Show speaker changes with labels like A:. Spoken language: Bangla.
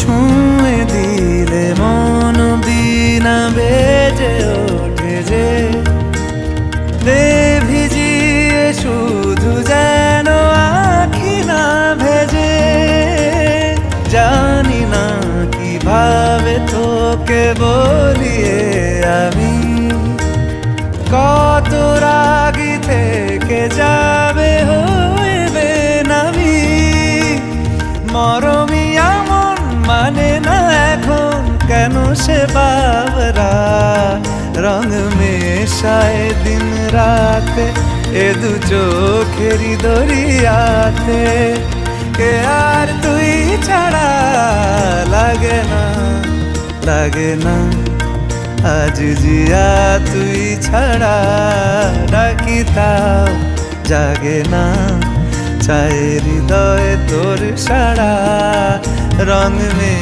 A: ছুঁয়ে দিলে মন বিনা বেজে ওঠে যে দে ভিজিয়ে শুধু যেন আখি না ভেজে। জানি না কিভাবে তোকে বলিয়ে আমি কত রাগি থেকে যাবে হইবে নামি। মরমি এমন মানে না এখন কেন সে বাবরা রং মেশায় দিন রাতে এ দু চোখেরি দরিয়াতে। কে আর তুই ছাড়া লাগে না লাগে না আজ জিয়া তুই ছাড়া ডাকি তাও জাগে না। চায় হৃদয় তোর সারা রং মে